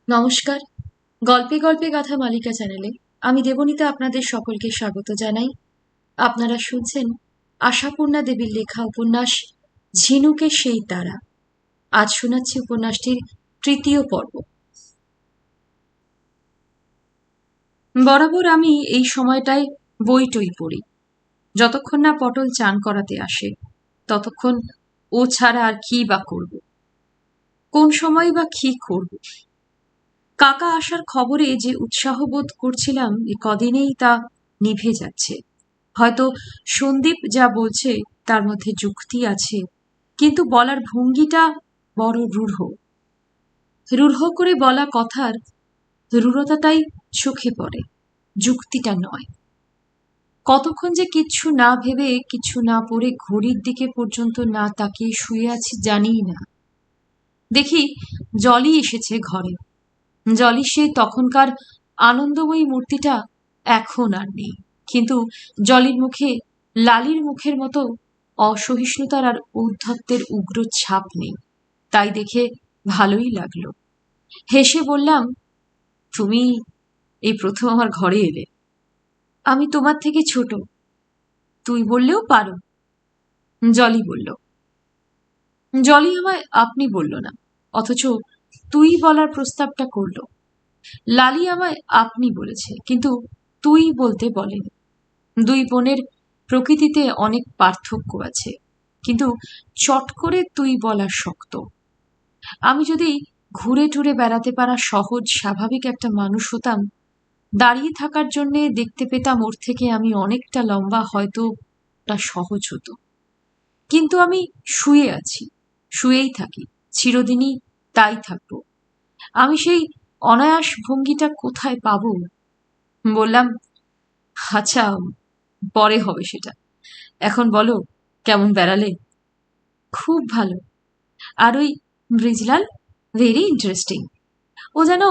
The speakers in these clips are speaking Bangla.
নমস্কার। গল্পে গল্পে গাথা মালিকা চ্যানেলে আমি দেবনীতা আপনাদের সকলকে স্বাগত জানাই। আপনারা শুনছেন আশাপূর্ণা দেবীর লেখা উপন্যাস ঝিনুকে সেই তারা। আজ শোনাচ্ছি উপন্যাসটির তৃতীয় পর্ব। বরাবর আমি এই সময়টায় বই টই পড়ি। যতক্ষণ না পটল চান করাতে আসে ততক্ষণ ও ছাড়া আর কি বা করব, কোন সময় বা কি করব। কাকা আসার খবরে যে উৎসাহ বোধ করছিলাম এ কদিনেই তা নিভে যাচ্ছে। হয়তো সন্দীপ যা বলছে তার মধ্যে যুক্তি আছে, কিন্তু বলার ভঙ্গিটা বড় রূঢ়। রূঢ় করে বলা কথার রূঢ়তাটাই চোখে পড়ে, যুক্তিটা নয়। কতক্ষণ যে কিচ্ছু না ভেবে কিছু না পড়ে ঘড়ির দিকে পর্যন্ত না তাকিয়ে শুয়ে আছি জানিই না। দেখি জলই এসেছে ঘরে। জলি সেই তখনকার আনন্দময়ী মূর্তিটা এখন আর নেই, কিন্তু জলির মুখে লালির মুখের মতো অসহিষ্ণুতার আর ঔদ্ধত্যের উগ্র ছাপ নেই। তাই দেখে ভালোই লাগলো। হেসে বললাম, তুমি এই প্রথম আমার ঘরে এলে। আমি তোমার থেকে ছোট, তুই বললেও পারো। জলি বলল। জলি আমায় আপনি বলল না, অথচ তুই বলার প্রস্তাবটা করলো। লালি আমায় আপনি বলেছে, কিন্তু তুই বলতে বলেনি। দুই বোনের প্রকৃতিতে অনেক পার্থক্য আছে, কিন্তু চট করে তুই বলা শক্ত। আমি যদি ঘুরে টুরে বেড়াতে পারা সহজ স্বাভাবিক একটা মানুষ হতাম, দাঁড়িয়ে থাকার জন্যে দেখতে পেতাম ওর থেকে আমি অনেকটা লম্বা, হয়তো ওটা সহজ হতো। কিন্তু আমি শুয়ে আছি, শুয়েই থাকি, চিরদিনই তাই থাকবো। আমি সেই অনায়াস ভঙ্গিটা কোথায় পাবো? বললাম, আচ্ছা, পরে হবে সেটা। এখন বলো, কেমন বেড়ালে? খুব ভালো। আর ওই ব্রিজলাল, ভেরি ইন্টারেস্টিং। ও যেন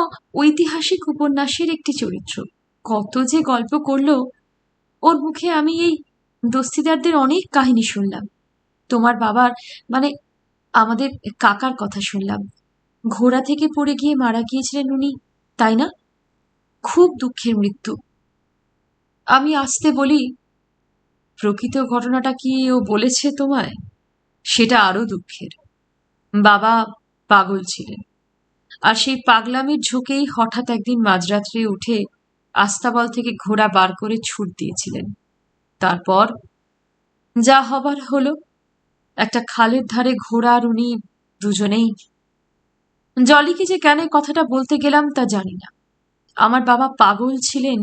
ঐতিহাসিক উপন্যাসের একটি চরিত্র। কত যে গল্প করলো। ওর মুখে আমি এই দস্তিদারদের অনেক কাহিনী শুনলাম। তোমার বাবার, মানে আমাদের কাকার কথা শুনলাম। ঘোড়া থেকে পড়ে গিয়ে মারা গিয়েছিলেন উনি, তাই না? খুব দুঃখের মৃত্যু। আমি আসতে বলি, প্রকৃত ঘটনাটা কি ও বলেছে তোমায়? সেটা আরো দুঃখের। বাবা পাগল ছিলেন, আর সেই পাগলামির ঝোঁকেই হঠাৎ একদিন মাঝরাত্রে উঠে আস্তাবল থেকে ঘোড়া বার করে ছুট দিয়েছিলেন। তারপর যা হবার হলো। একটা খালের ধারে ঘোড়া আর উনি দুজনেই। জলিকে যে কেন এই কথাটা বলতে গেলাম তা জানি না। আমার বাবা পাগল ছিলেন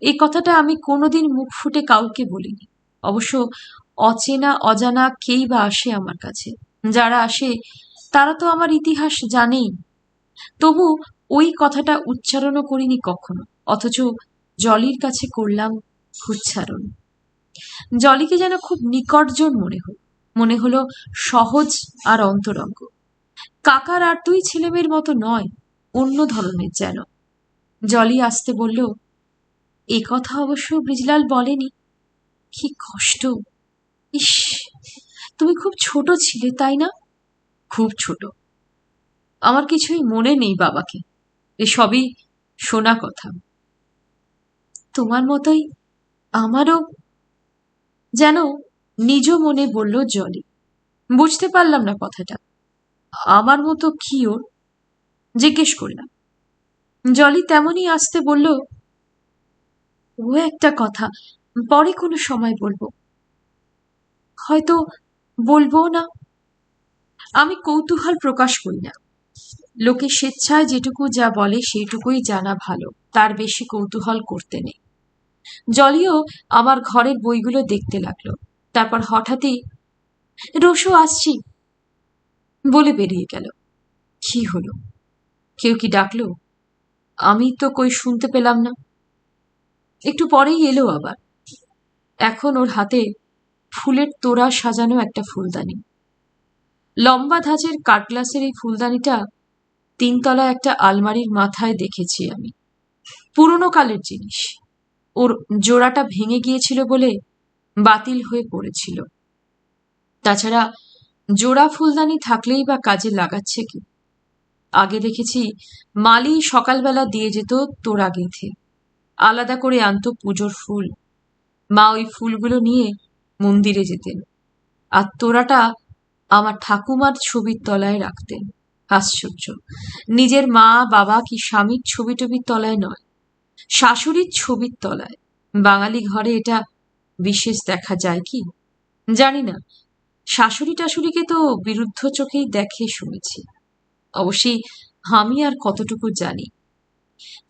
এই কথাটা আমি কোনোদিন মুখ ফুটে কাউকে বলিনি। অবশ্য অচেনা অজানা কেই বা আসে আমার কাছে। যারা আসে তারা তো আমার ইতিহাস জানেই, তবু ওই কথাটা উচ্চারণও করিনি কখনো। অথচ জলির কাছে করলাম উচ্চারণ। জলিকে যেন খুব নিকটজন মনে হলো সহজ আর অন্তরঙ্গ। কাকার আর দুই ছেলেমেয়ের মতো নয়, অন্য ধরনের যেন। জলি আসতে বলল, এ কথা অবশ্য ব্রিজলাল বলেনি। কি কষ্ট! ইস, তুমি খুব ছোট ছিলে, তাই না? খুব ছোট। আমার কিছুই মনে নেই বাবাকে, এসবই শোনা কথা। তোমার মতোই আমারও, যেন নিজ মনে বলল জলি। বুঝতে পারলাম না কথাটা। আমার মতো কি ওর? জিজ্ঞেস করলাম। জলি তেমনই আসতে বলল, ও একটা কথা, পরে কোনো সময় বলবো, হয়তো বলবো না। আমি কৌতূহল প্রকাশ করি না। লোকে স্বেচ্ছায় যেটুকু যা বলে সেইটুকুই জানা ভালো, তার বেশি কৌতূহল করতে নেই। জলিও আমার ঘরের বইগুলো দেখতে লাগলো। তারপর হঠাৎই, রসু আসছি বলে বেরিয়ে গেল। কি হলো? কেউ কি ডাকলো? আমি তো কই শুনতে পেলাম না। একটু পরেই এলো আবার। এখন ওর হাতে ফুলের তোড়া সাজানো একটা ফুলদানি। লম্বা ধাঁচের কাঠগ্লাসের এই ফুলদানিটা তিনতলা একটা আলমারির মাথায় দেখেছি আমি। পুরনো কালের জিনিস। ওর জোড়াটা ভেঙে গিয়েছিল বলে বাতিল হয়ে পড়েছিল। তাছাড়া জোড়া ফুলদানি থাকলেই বা কাজে লাগাচ্ছে কি? আগে দেখেছি মালি সকালবেলা দিয়ে যেত তোড়া গেঁথে, আলাদা করে আনতো পুজোর ফুল। মা ওই ফুলগুলো নিয়ে মন্দিরে যেতেন, আর তোড়াটা আমার ঠাকুমার ছবির তলায় রাখতেন। আশ্চর্য, নিজের মা বাবা কি স্বামীর ছবি টবির তলায় নয়, শাশুড়ির ছবির তলায়। বাঙালি ঘরে এটা বিশেষ দেখা যায় কি জানি না। শাশুড়ি টাশুড়িকে তো বিরুদ্ধ চোখেই দেখে শুনেছি, অবশ্যই আমি আর কতটুকু জানি।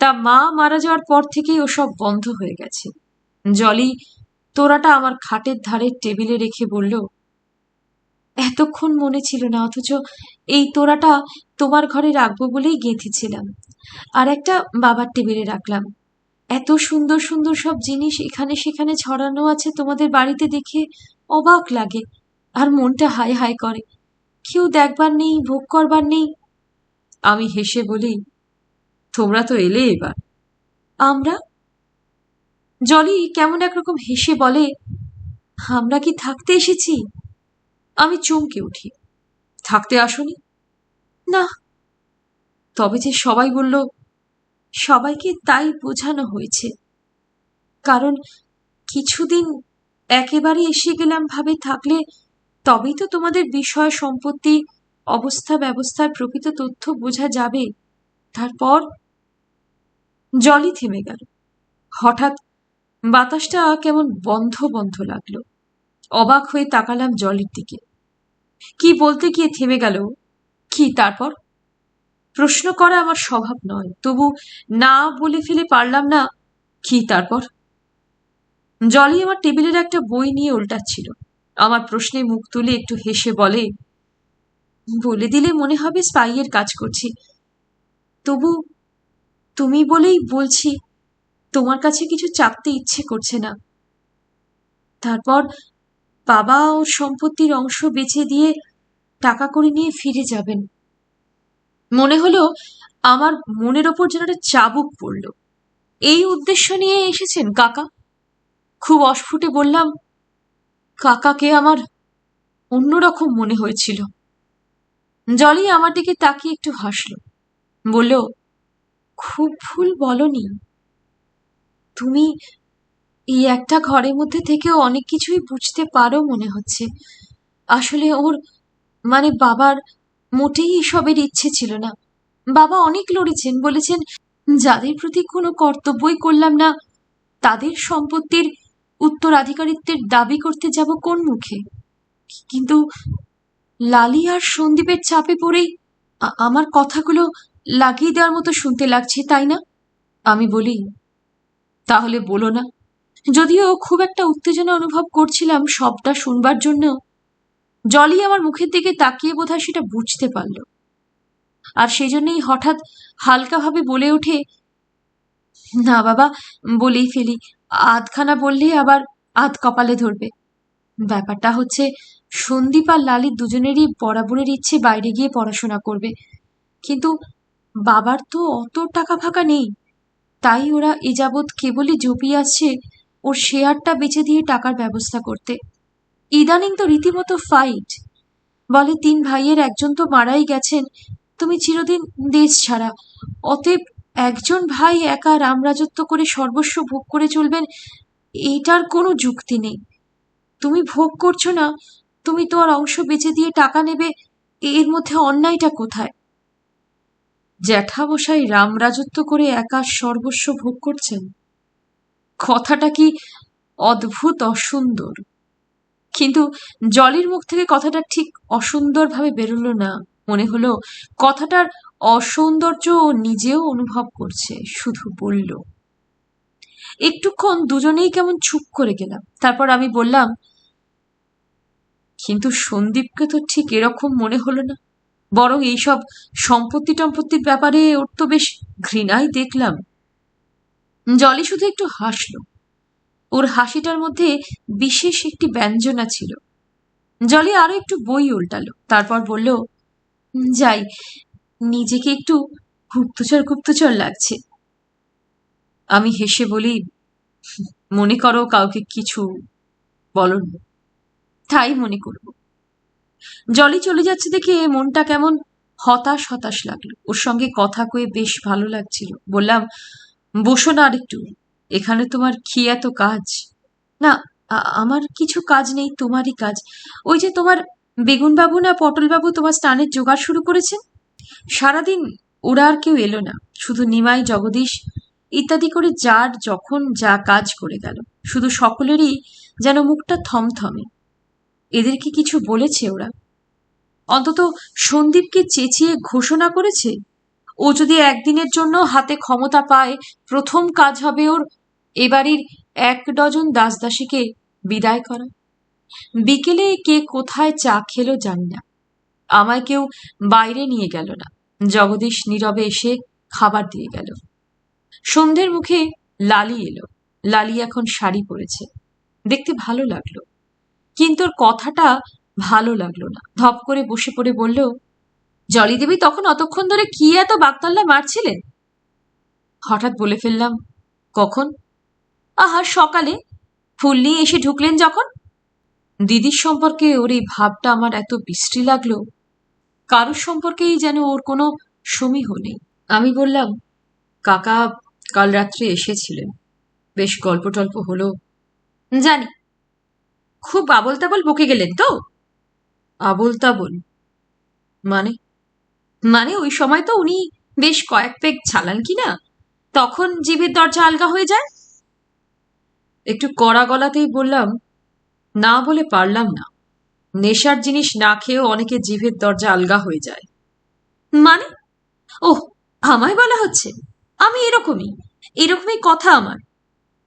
তা মা মারা যাওয়ার পর থেকেই ওসব বন্ধ হয়ে গেছে। জলি তোরাটা আমার খাটের ধারে টেবিলে রেখে বলল, এতক্ষণ মনে ছিল না, অথচ এই তোরাটা তোমার ঘরে রাখবো বলেই গেঁথেছিলাম, আর একটা বাবার টেবিলে রাখলাম। এত সুন্দর সুন্দর সব জিনিস এখানে সেখানে ছড়ানো আছে তোমাদের বাড়িতে, দেখে অবাক লাগে আর মনটা হায় হায় করে। কেউ দেখবার নেই, ভোগ করবার নেই। আমি হেসে বলি, তোমরা তো এলে এবার। আমরা? জলি কেমন একরকম হেসে বলে, আমরা কি থাকতে এসেছি? আমি চমকে উঠি, থাকতে আসনি? না। তবে যে সবাই বলল, সবাইকে তাই বোঝানো হয়েছে, কারণ কিছুদিন একেবারে এসে গেলাম ভাবে থাকলে তবেই তো তোমাদের বিষয় সম্পত্তি অবস্থা ব্যবস্থার প্রকৃত তথ্য বোঝা যাবে। তারপর জলই থেমে গেল। হঠাৎ বাতাসটা কেমন বন্ধ বন্ধ লাগলো। অবাক হয়ে তাকালাম জলের দিকে। কি বলতে গিয়ে থেমে গেল। কি তারপর? প্রশ্ন করা আমার স্বভাব নয়, তবু না বলে ফেলে পারলাম না। কি তারপর? জলি আমার টেবিলের একটা বই নিয়ে উল্টাচ্ছিল। আমার প্রশ্নে মুখ তুলে একটু হেসে বলে, বলে দিলে মনে হবে স্পাইয়ের কাজ করছি, তবু তুমি বলেই বলছি, তোমার কাছে কিছু চাপতে ইচ্ছে করছে না। তারপর বাবা ওর সম্পত্তির অংশ বেচে দিয়ে টাকা করে নিয়ে ফিরে যাবেন। মনে হলো আমার মনের ওপর যেন একটা চাবুক পড়ল। এই উদ্দেশ্য নিয়ে এসেছেন কাকা? খুব অস্ফুটে বললাম। কাকাকে আমার অন্যরকম মনে হয়েছিল। জলি আমার দিকে তাকিয়ে একটু হাসল, বলল, খুব ভুল বলনি। তুমি এই একটা ঘরের মধ্যে থেকেও অনেক কিছুই বুঝতে পারো মনে হচ্ছে। আসলে ওর মানে বাবার মোটেই এসবের ইচ্ছে ছিল না। বাবা অনেক লড়েছেন, বলেছেন যাদের প্রতি কোনো কর্তব্যই করলাম না তাদের সম্পত্তির উত্তরাধিকারিত্বের দাবি করতে যাব কোন মুখে। কিন্তু লালি আর সন্দীপের চাপে পড়েই আমার কথাগুলো লাগিয়ে দেওয়ার মতো শুনতে লাগছে, তাই না? আমি বলি, তাহলে বলো না। যদিও খুব একটা উত্তেজনা অনুভব করছিলাম সবটা শুনবার জন্য। জলি আমার মুখের দিকে তাকিয়ে বোধহয় সেটা বুঝতে পারল, আর সেজন্যই হঠাৎ হালকাভাবে বলে ওঠে, না বাবা, বলেই ফেলি। আধখানা বললে আবার আধ কপালে ধরবে। ব্যাপারটা হচ্ছে, সন্দীপ আর লালি দুজনেরই বরাবরের ইচ্ছে বাইরে গিয়ে পড়াশোনা করবে, কিন্তু বাবার তো অত টাকা ফাঁকা নেই। তাই ওরা এ যাবৎ কেবলই জপিয়ে আসছে ওর শেয়ারটা বেচে দিয়ে টাকার ব্যবস্থা করতে। ইদানিং তো রীতিমতো ফাইট। বলে 3 ভাইয়ের একজন তো মারাই গেছেন, তুমি চিরদিন দেশ ছাড়া, অতএব একজন ভাই একা রামরাজত্ব করে সর্বস্ব ভোগ করে চলবেন, এটার কোনো যুক্তি নেই। তুমি ভোগ করছো না, তুমি তোমার অংশ বেচে দিয়ে টাকা নেবে, এর মধ্যে অন্যায়টা কোথায়? জ্যাঠামশাই রামরাজত্ব করে একা সর্বস্ব ভোগ করছেন, কথাটা কি অদ্ভুত অসুন্দর। কিন্তু জলির মুখ থেকে কথাটা ঠিক অসুন্দরভাবে বেরোলো না। মনে হলো কথাটার অসৌন্দর্য নিজেও অনুভব করছে, শুধু বলল। একটুক্ষণ দুজনেই কেমন চুপ করে গেলাম। তারপর আমি বললাম, কিন্তু সন্দীপকে তো ঠিক এরকম মনে হলো না, বরং এইসব সম্পত্তি টম্পত্তির ব্যাপারে ওর তো বেশ ঘৃণাই দেখলাম। জলি শুধু একটু হাসলো। ওর হাসিটার মধ্যে বিশেষ একটি ব্যঞ্জনা ছিল। জলি আরো একটু বই উল্টালো, তারপর বলল, যাই, নিজেকে একটু গুপ্তচর গুপ্তচর লাগছে। আমি হেসে বলি, মনে করো কাউকে কিছু বলনি। তাই মনে করব। জলি চলে যাচ্ছে দেখে মনটা কেমন হতাশ হতাশ লাগলো। ওর সঙ্গে কথা কয়ে বেশ ভালো লাগছিল। বললাম, বসো না আর একটু, এখানে তোমার কি এত কাজ? না, আমার কিছু কাজ নেই, তোমারই কাজ। ওই যে তোমার বেগুনবাবু না পটলবাবু তোমার স্নানের জোগাড় শুরু করেছেন। সারাদিন ওরা আর কেউ এলো না, শুধু নিমাই, জগদীশ ইত্যাদি করে যার যখন যা কাজ করে গেল। শুধু সকলেরই যেন মুখটা থমথমে। এদেরকে কিছু বলেছে ওরা? অন্তত সন্দীপকে চেঁচিয়ে ঘোষণা করেছে ও যদি একদিনের জন্য হাতে ক্ষমতা পায়, প্রথম কাজ হবে ওর এবাড়ির 1 ডজন দাসদাসীকে বিদায় করা। বিকেলে কে কোথায় চা খেলো জানি না, আমায় কেউ বাইরে নিয়ে গেল না। জগদীশ নীরবে এসে খাবার দিয়ে গেল। সন্ধ্যের মুখে লালি এলো। লালি এখন শাড়ি পরেছে, দেখতে ভালো লাগলো, কিন্তু ওর কথাটা ভালো লাগলো না। ধপ করে বসে পড়ে বলল, জলি দেবী তখন অতক্ষণ ধরে কি এত বাগতাল্লা মারছিলেন? হঠাৎ বলে ফেললাম, কখন? আহা, সকালে ফুল নিয়ে এসে ঢুকলেন যখন। দিদির সম্পর্কে ওর এই ভাবটা আমার এত বিশ্রী লাগলো, কারোর সম্পর্কেই যেন ওর কোনো সমীহ নেই। আমি বললাম, কাকা কাল রাত্রে এসেছিলেন, বেশ গল্প টল্প হলো। জানি, খুব আবল তাবল বকে গেলেন তো? আবল তাবল মানে? মানে ওই সময় তো উনি বেশ কয়েক পেগ ছালান কিনা, তখন জিভের দরজা আলগা হয়ে যায়। একটু কড়া গলাতেই বললাম, না বলে পারলাম না। নেশার জিনিস না খেয়েও অনেকে জিভের দরজা আলগা হয়ে যায়। মানে? ওহ, আমায় বলা হচ্ছে? আমি এরকমই, এরকমই কথা আমার।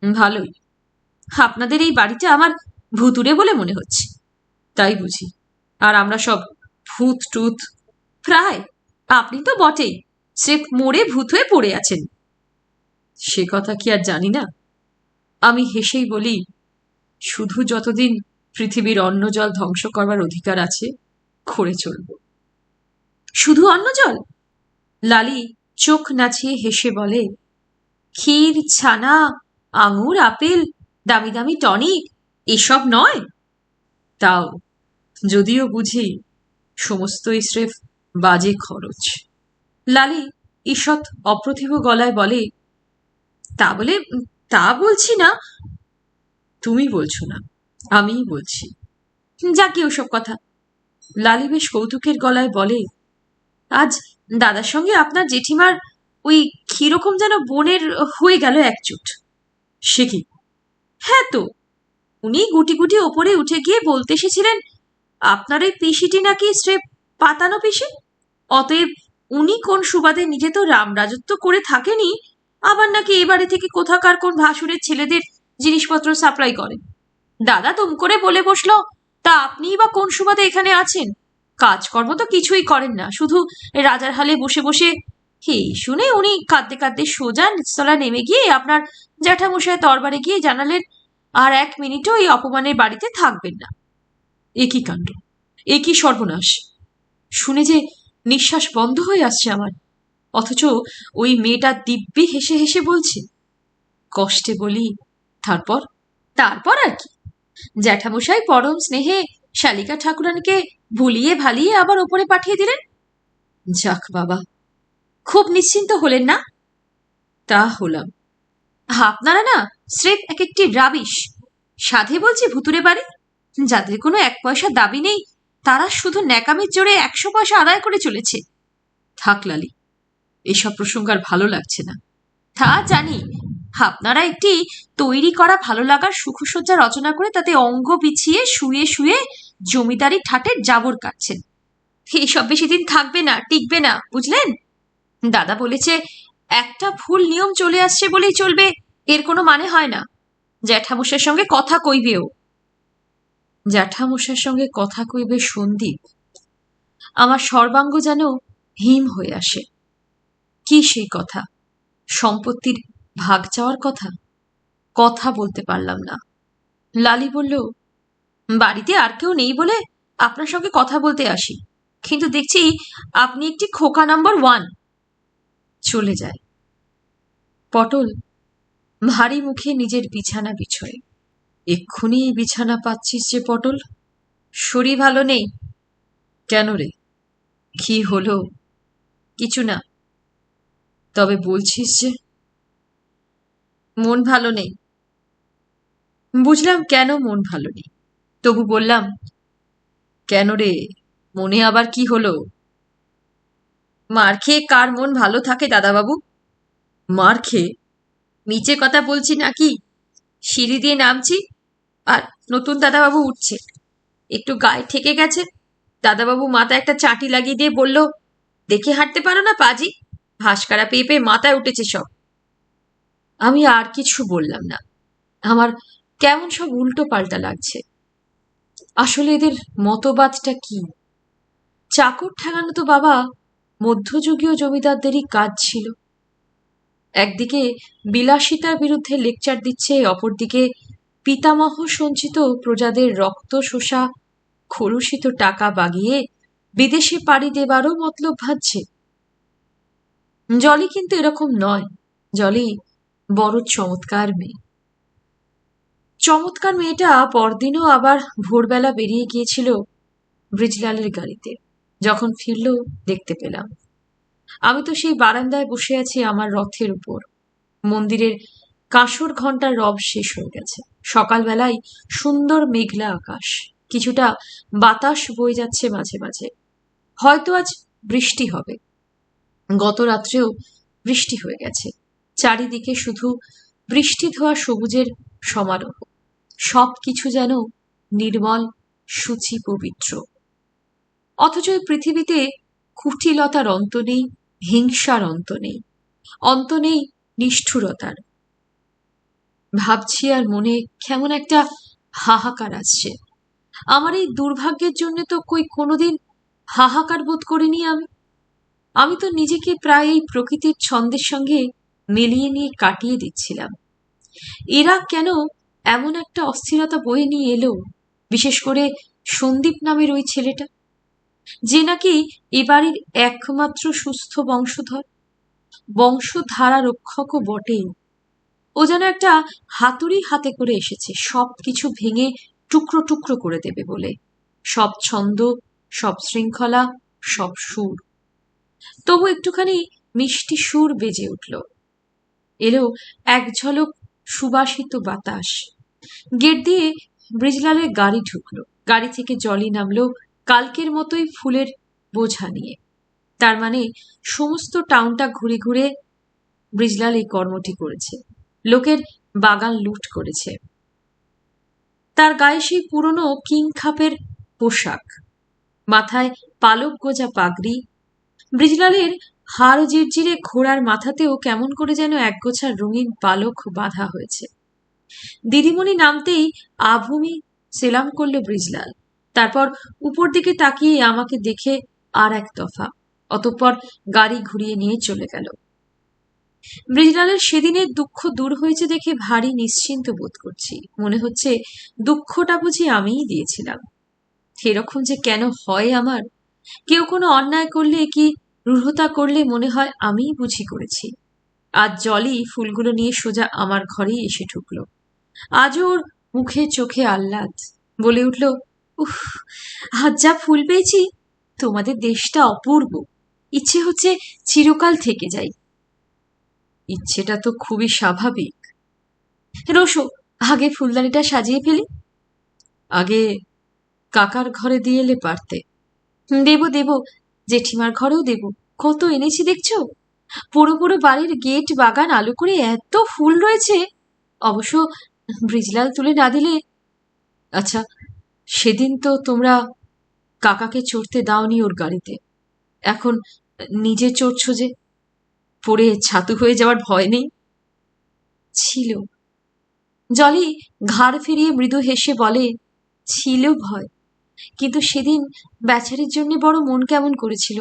ভালোই। আপনাদের এই বাড়িটা আমার ভুতুড়ে বলে মনে হচ্ছে, তাই বুঝি? আর আমরা সব ভূত টুত? প্রায়। আপনি তো বটেই, স্রেফ মোড়ে ভূত হয়ে পড়ে আছেন। সে কথা কি আর জানি না? আমি হেসেই বলি, শুধু যতদিন পৃথিবীর অন্ন জল ধ্বংস করবার অধিকার আছে করে চলব। শুধু অন্ন জল? লালি চোখ নাচিয়ে হেসে বলে, ক্ষীর, ছানা, আঙুর, আপেল, দামি দামি টনিক এসব নয়? তাও, যদিও বুঝি সমস্তই স্রেফ বাজে খরচ। লালি ঈষৎ অপ্রতিভ গলায় বলে, তা বলে তা বলছি না। তুমি বলছো না, আমিই বলছি। যাকে ওসব কথা। লালি বেশ কৌতুকের গলায় বলে, আজ দাদার সঙ্গে আপনার জেঠিমার ওই কিরকম যেন বোনের হয়ে গেল একচুট। সে কি? হ্যাঁ তো, উনি গুটি গুটি ওপরে উঠে গিয়ে বলতে এসেছিলেন আপনার ওই পিসিটি নাকি স্রেফ পাতানো পিসি। অতএব উনি কোন সুবাদে নিজে তো রামরাজত্ব করে থাকেনি, আবার নাকি এ বাড়ি থেকে কোথাকার কোন ভাসুরের ছেলেদের জিনিসপত্র সাপ্লাই করেন। দাদা তুম করে বলে বসলো, তা আপনিই বা কোন সুবাদে এখানে আছেন? কাজকর্ম তো কিছুই করেন না, শুধু রাজার হালে বসে বসে। এই শুনে উনি কাঁদতে কাঁদতে সোজা নিচতলা নেমে গিয়ে আপনার জ্যাঠামশায় দরবারে গিয়ে জানালেন আর 1 মিনিটও এই অপমানের বাড়িতে থাকবেন না। এ কি কাণ্ড, এ কি সর্বনাশ! শুনে যে নিঃশ্বাস বন্ধ হয়ে আসছে আমার, অথচ ওই মেয়েটা দিব্যি হেসে হেসে বলছে। কষ্টে বলি, তারপর? তারপর আর কি, জ্যাঠামশাই পরম স্নেহে শালিকা ঠাকুরানীকে ভুলিয়ে ভালিয়ে আবার ওপরে পাঠিয়ে দিলেন। যাক বাবা, খুব নিশ্চিন্ত হলেন না? তা হলাম। আপনারা না স্রেফ এক একটি রাবিশ। সাধে বলছি ভুতুরে বাড়ি, যাদের কোনো 1 পয়সা দাবি নেই, তারা শুধু ন্যাকামির জোরে 100 পয়সা আদায় করে চলেছে। থাক লালি, এসব প্রসঙ্গ আর ভালো লাগছে না। তা জানি, আপনারা একটি তৈরি করা ভালো লাগার সুখসজ্জা রচনা করে তাতে অঙ্গ বিছিয়ে শুয়ে শুয়ে জমিদারি ঠাটের জাবর কাটছেন। এইসব বেশি দিন থাকবে না, টিকবে না, বুঝলেন? দাদা বলেছে, একটা ভুল নিয়ম চলে আসছে বলেই চলবে এর কোনো মানে হয় না। জ্যাঠামশার সঙ্গে কথা কইবেও। জ্যাঠামশার সঙ্গে কথা কইবে সন্দীপ? আমার সর্বাঙ্গ যেন হিম হয়ে আসে। কি সেই কথা? সম্পত্তির ভাগ চাওয়ার কথা? কথা বলতে পারলাম না। লালি বলল, বাড়িতে আর কেউ নেই বলে আপনার সঙ্গে কথা বলতে আসি, কিন্তু দেখছি আপনি একটি খোকা নাম্বার 1। চলে যায়। পটল ভারী মুখে নিজের বিছানা বিছোয়। এক্ষুনি বিছানা পাচ্ছিস যে পটল? শরীর ভালো নেই? কেন রে, কি হলো? কিছু না। তবে বলছিস যে মন ভালো নেই। বুঝলাম কেন মন ভালো নেই, তবু বললাম, কেন রে, মনে আবার কি হলো? মার খেয়ে কার মন ভালো থাকে দাদাবাবু? মার খেয়ে? নিচে কথা বলছি নাকি? সিঁড়ি দিয়ে নামছি আর নতুন দাদাবাবু উঠছে, একটু গায়ে ঠেকে গেছে। দাদাবাবু মাথায় একটা চাটি লাগিয়ে দিয়ে বলল, দেখে হাঁটতে পারো না পাজি? ভাস্কারা পেয়ে পেয়ে মাথায় উঠেছে সব। আমি আর কিছু বললাম না। আমার কেমন সব উল্টো পাল্টা লাগছে। আসলে এদের মতবাদটা কি? চাকর ঠেকানো তো বাবা মধ্যযুগীয় জমিদারদেরই কাজ ছিল। একদিকে বিলাসিতার বিরুদ্ধে লেকচার দিচ্ছে, অপরদিকে পিতামহ সঞ্চিত প্রজাদের রক্ত শোষা খরুষিত টাকা বাগিয়ে বিদেশে পাড়ি দেবারও মতলব ভাবছে। জলি কিন্তু এরকম নয়। জলি বড় চমৎকার মেয়ে। চমৎকার মেয়েটা পরদিনও আবার ভোরবেলা বেরিয়ে গিয়েছিল ব্রিজলালের গাড়িতে। যখন ফিরল দেখতে পেলাম আমি তো সেই বারান্দায় বসে আছি আমার রথের উপর। মন্দিরের কাঁসর ঘণ্টার রব শেষ হয়ে গেছে। সকালবেলায় সুন্দর মেঘলা আকাশ, কিছুটা বাতাস বয়ে যাচ্ছে মাঝে মাঝে। হয়তো আজ বৃষ্টি হবে। গত রাত্রেও বৃষ্টি হয়ে গেছে। চারিদিকে শুধু বৃষ্টি ধোয়া সবুজের সমারোহ। সব কিছু যেন নির্মল, শুচি, পবিত্র। অথচ এই পৃথিবীতে কুটিলতার অন্ত নেই, হিংসার অন্ত নেই, অন্ত নেই নিষ্ঠুরতার। ভাবছি আর মনে কেমন একটা হাহাকার আসছে। আমার এই দুর্ভাগ্যের জন্য তো কোনোদিন হাহাকার বোধ করিনি আমি। আমি তো নিজেকে প্রায় এই প্রকৃতির ছন্দের সঙ্গে মিলিয়ে নিয়ে কাটিয়ে দিচ্ছিলাম। এরা কেন এমন একটা অস্থিরতা বয়ে নিয়ে এলো? বিশেষ করে সন্দীপ নামের ওই ছেলেটা, যে নাকি এ বাড়ির একমাত্র সুস্থ বংশধর, বংশধারা রক্ষকও বটে। ও যেন একটা হাতুড়ি হাতে করে এসেছে সব কিছু ভেঙে টুকরো টুকরো করে দেবে বলে। সব ছন্দ, সব শৃঙ্খলা, সব সুর। তবু একটুখানি মিষ্টি সুর বেজে উঠল। এলো এক ঝলক সুবাসিত বাতাস। গেট দিয়ে ব্রিজলালের গাড়ি ঢুকলো। গাড়ি থেকে জলি নামলো কালকের মতোই ফুলের বোঝা নিয়ে। তার মানে সমস্ত টাউনটা ঘুরে ঘুরে ব্রিজলাল এই কর্মটি করেছে, লোকের বাগান লুট করেছে। তার গায়ে সেই পুরনো কিং খাপের পোশাক, মাথায় পালক গোজা পাগড়ি। ব্রিজলালের হাড় জিরজিরে ঘোড়ার মাথাতেও কেমন করে যেন একগোছা রঙিন পালক বাঁধা হয়েছে। দিদিমণি নামতেই আভূমি সেলাম করল ব্রিজলাল। তারপর উপর দিকে তাকিয়ে আমাকে দেখে আর এক দফা, অতঃপর গাড়ি ঘুরিয়ে নিয়ে চলে গেল। ব্রিজলালের সেদিনের দুঃখ দূর হয়েছে দেখে ভারী নিশ্চিন্ত বোধ করছি। মনে হচ্ছে দুঃখটা বুঝি আমিই দিয়েছিলাম। এরকম যে কেন হয় আমার? কেউ কোনো অন্যায় করলে কি রূঢ়তা করলে মনে হয় আমিই বুঝি করেছি। আজ জলি ফুলগুলো নিয়ে সোজা আমার ঘরেই এসে ঢুকলো। আজও ওর মুখে চোখে আহ্লাদ। বলে উঠল, উফ, আজ যা ফুল পেয়েছি! তোমাদের দেশটা অপূর্ব। ইচ্ছে হচ্ছে চিরকাল থেকে যাই। ইচ্ছেটা তো খুবই স্বাভাবিক। রোসো, আগে ফুলদানিটা সাজিয়ে ফেলি। আগে কাকার ঘরে দিয়ে এলে পারতে। দেব দেব, জেঠিমার ঘরেও দেব। কত এনেছি দেখছো? পুরো পুরো বাড়ির গেট বাগান আলো করে এত ফুল রয়েছে। অবশ্য ব্রিজলাল তুলে না দিলে। আচ্ছা, সেদিন তো তোমরা কাকাকে চড়তে দাওনি ওর গাড়িতে, এখন নিজে চড়ছ যে? পড়ে ছাতু হয়ে যাওয়ার ভয় নেই? ছিল। জলি ঘাড় ফিরিয়ে মৃদু হেসে বলে, ছিল ভয়, কিন্তু সেদিন বেচারির জন্য বড় মন কেমন করেছিল।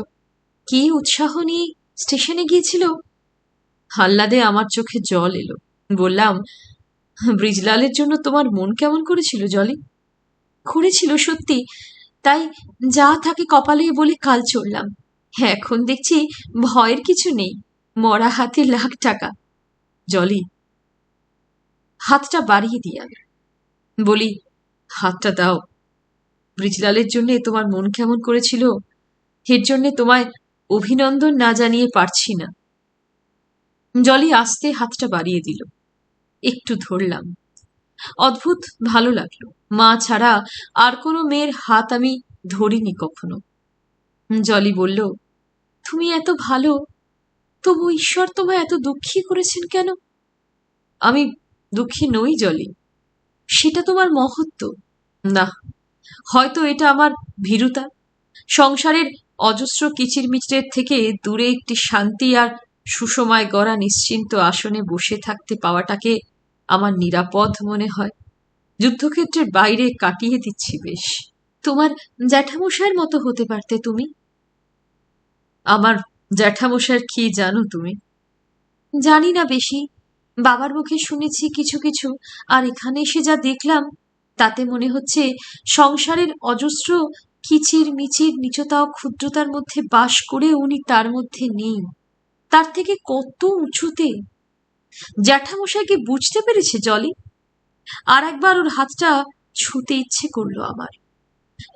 কি উৎসাহ নিয়ে স্টেশনে গিয়েছিল। হাল্লাদে আমার চোখে জল এলো। বললাম, ব্রিজলালের জন্য তোমার মন কেমন করেছিল জলি? করেছিল সত্যি। তাই যা থাকে কপালে বলে কাল চড়লাম। এখন দেখছি ভয়ের কিছু নেই। মরা হাতে লাখ টাকা। জলি হাতটা বাড়িয়ে দিয়া বলি, হাতটা দাও। ব্রিজলালের জন্য তোমার মন কেমন করেছিল, এর জন্য তোমায় অভিনন্দন না জানিয়ে পারছি না। জলি আস্তে হাতটা বাড়িয়ে দিল, একটু ধরলাম। অদ্ভুত ভালো লাগলো। মা ছাড়া আর কোনো মেয়ের হাত আমি ধরিনি কখনো। জলি বলল, তুমি এত ভালো, তবু ঈশ্বর তোমায় এত দুঃখী করেছেন কেন? আমি দুঃখী নই জলি, সেটা তোমার মহত্ব না, হয়তো এটা আমার ভীরুতা। সংসারের অজস্র কিচিরমিচিরের থেকে দূরে একটি শান্তি আর সুসময় গড়া নিশ্চিন্ত আসনে বসে থাকতে পাওয়াটাকে আমার নিরাপদ মনে হয়। যুদ্ধক্ষেত্রের বাইরে কাটিয়ে দিচ্ছি বেশ। তোমার জ্যাঠামশাইয়ের মতো হতে পারতে তুমি। আমার জ্যাঠামশাইয়ের কি জানো তুমি? জানি না বেশি, বাবার মুখে শুনেছি কিছু কিছু, আর এখানে এসে যা দেখলাম তাতে মনে হচ্ছে সংসারের অজস্র কিচির মিচির নিচতা ও ক্ষুদ্রতার মধ্যে বাস করে উনি তার মধ্যে নেই, তার থেকে কত উঁচুতে। জ্যাঠামশাইকে বুঝতে পেরেছে জলি। আর একবার ওর হাতটা ছুঁতে ইচ্ছে করলো আমার।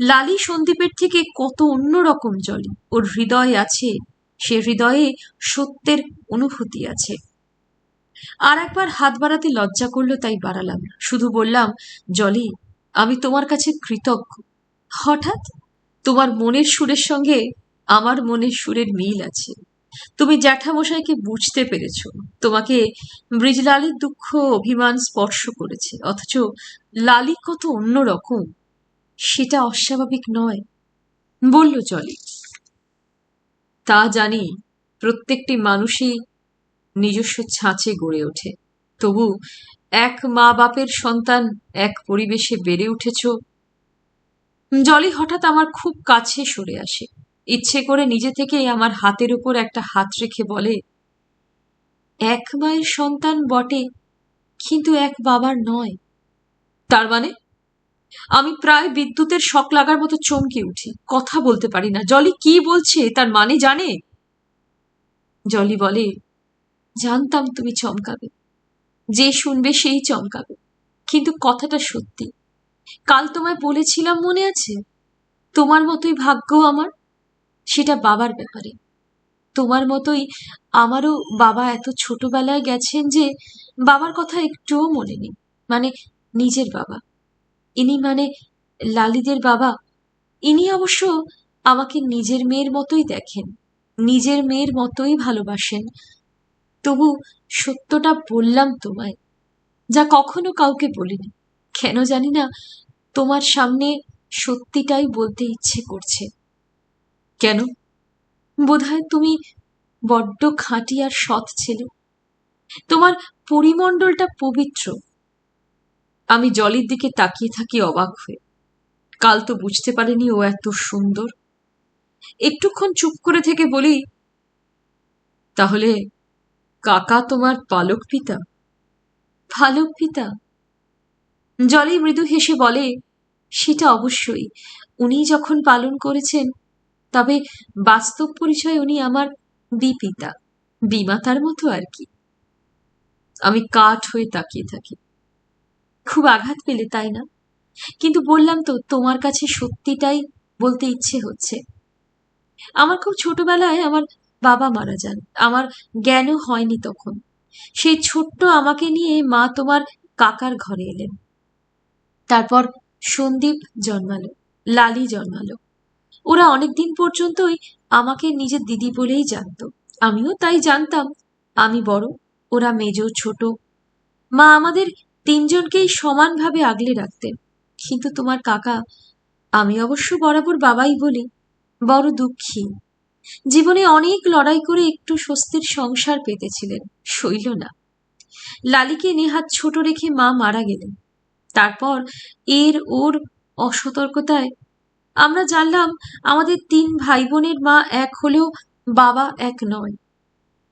লালি সন্দীপের থেকে কত অন্যরকম জলি। ওর হৃদয় আছে, সে হৃদয়ে সত্যের অনুভূতি আছে। আর একবার হাত বাড়াতে লজ্জা করলো, তাই বাড়ালাম না, শুধু বললাম, জলি, আমি তোমার কাছে কৃতজ্ঞ। হঠাৎ তোমার মনের সুরের সঙ্গে আমার মনের সুরের মিল আছে। তুমি জ্যাঠামশাইকে বুঝতে পেরেছ। তোমাকে ব্রিজলালির দুঃখ অভিমান স্পর্শ করেছে, অথচ লালি কত অন্যরকম, সেটা অস্বাভাবিক নয়, বলল জলি। তা জানি, প্রত্যেকটি মানুষই নিজস্ব ছাঁচে গড়ে ওঠে, তবু এক মা বাপের সন্তান, এক পরিবেশে বেড়ে উঠেছ। জলি হঠাৎ আমার খুব কাছে সরে আসে, ইচ্ছে করে নিজে থেকে আমার হাতের উপর একটা হাত রেখে বলে, এক মায়ের সন্তান বটে, কিন্তু এক বাবার নয়। তার মানে? আমি প্রায় বিদ্যুতের শক লাগার মতো চমকে উঠি, কথা বলতে পারি না। জলি কি বলছে তার মানে জানে? জলি বলে, জানতাম তুমি চমকাবে, যে শুনবে সেই চমকাবে, কিন্তু কথাটা সত্যি। কাল তোমায় বলেছিলাম মনে আছে, তোমার মতোই ভাগ্য আমার, সেটা বাবার ব্যাপারে। তোমার মতোই আমারও বাবা এত ছোটবেলায় গেছেন যে বাবার কথা একটুও মনে নেই। মানে নিজের বাবা, ইনি মানে লালিদের বাবা। ইনি অবশ্য আমাকে নিজের মেয়ের মতোই দেখেন, নিজের মেয়ের মতোই ভালোবাসেন। তবু সত্যটা বললাম তোমায়, যা কখনো কাউকে বলিনি। কেন জানি না, তোমার সামনে সত্যিটাই বলতে ইচ্ছে করছে। কেন? বোধহয় তুমি বড্ড খাঁটি আর সৎ ছেলে, তোমার পরিমণ্ডলটা পবিত্র। আমি জলির দিকে তাকিয়ে থাকি অবাক হয়ে। কাল তো বুঝতে পারিনি ও এত সুন্দর। একটুক্ষণ চুপ করে থেকে বলি, তাহলে কাকা তোমার পালক পিতা? পালক পিতা? জলি মৃদু হেসে বলে, সেটা অবশ্যই। উনি যখন পালন করেছেন, তবে বাস্তব পরিচয় উনি আমার বিপিতা, বিমাতার মতো আর কি। আমি কাঠ হয়ে তাকিয়ে থাকি। খুব আঘাত পেলে তাই না? কিন্তু বললাম তো, তোমার কাছে সত্যিটাই বলতে ইচ্ছে হচ্ছে। আমার খুব ছোটবেলায় আমার বাবা মারা যান, আমার জ্ঞানও হয়নি তখন। সেই ছোট্ট আমাকে নিয়ে মা তোমার কাকার ঘরে এলেন। তারপর সন্দীপ জন্মালো, লালি জন্মালো। ওরা অনেকদিন পর্যন্তই আমাকে নিজের দিদি বলেই জানতো, আমিও তাই জানতাম। আমি বড়, ওরা মেজ ছোট। মা আমাদের তিনজনকেই সমানভাবে আগলে রাখতেন। কিন্তু তোমার কাকা, আমি অবশ্য বরাবর বাবাই বলি, বড় দুঃখী। জীবনে অনেক লড়াই করে একটু স্বস্তির সংসার পেতেছিলেন, সইল না। লালিকে নেহাত ছোট রেখে মা মারা গেলেন। তারপর এর ওর অসতর্কতায় আমরা জানলাম আমাদের তিন ভাই বোনের মা এক হলেও বাবা এক নয়।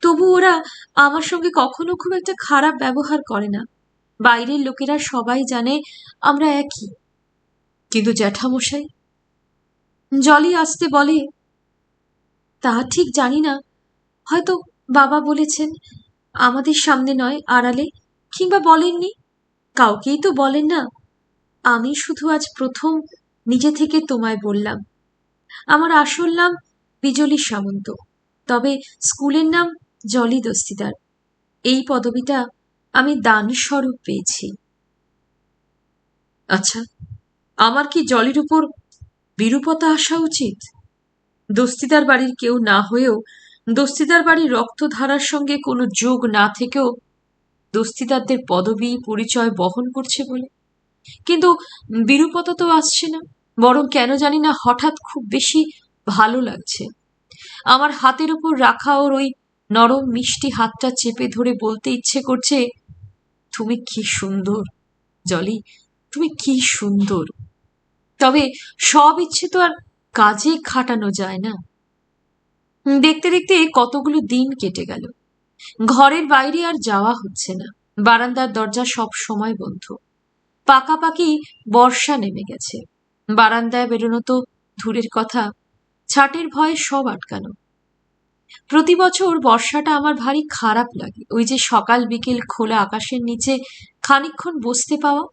তবু ওরা আমার সঙ্গে কখনো খুব একটা খারাপ ব্যবহার করে না। বাইরের লোকেরা সবাই জানে আমরা একই। কিন্তু জ্যাঠামশাই? জলি আসতে বলে, তা ঠিক জানি না, হয়তো বাবা বলেছেন, আমাদের সামনে নয়, আড়ালে, কিংবা বলেননি, কাউকেই তো বলেন না। আমি শুধু আজ প্রথম নিজে থেকে তোমায় বললাম। আমার আসল নাম বিজলি সামন্ত। তবে স্কুলের নাম জলি দস্তিদার। এই পদবিটা আমি দান স্বরূপ পেয়েছি। আচ্ছা, আমার কি জলির উপর বিরূপতা আসা উচিত? দস্তিদার বাড়ির কেউ না হয়েও, দস্তিদার বাড়ির রক্তধারার সঙ্গে কোনো যোগ না থেকেও দস্তিদারদের পদবি পরিচয় বহন করছে বলে। কিন্তু বিরূপতা তো আসছে না, বরং কেন জানি না হঠাৎ খুব বেশি ভালো লাগছে। আমার হাতের উপর রাখা ওর ওই নরম মিষ্টি হাতটা চেপে ধরে বলতে ইচ্ছে করছে, তুমি কি সুন্দর জলি, তুমি কি সুন্দর। তবে সব ইচ্ছে তো আর কাজে খাটানো যায় না। দেখতে দেখতে কতগুলো দিন কেটে গেল। ঘরের বাইরে আর যাওয়া হচ্ছে না। বারান্দার দরজা সব সময় বন্ধ। পাকাপাকি বর্ষা নেমে গেছে। বারান্দায় বেরোনো তো দূরের কথা, ছাটের ভয়ে সব আটকানো। প্রতি বছর বর্ষাটা আমার ভারী খারাপ লাগে। ওই যে সকাল বিকেল খোলা আকাশের নিচে খানিকক্ষণ বসতে পাওয়া,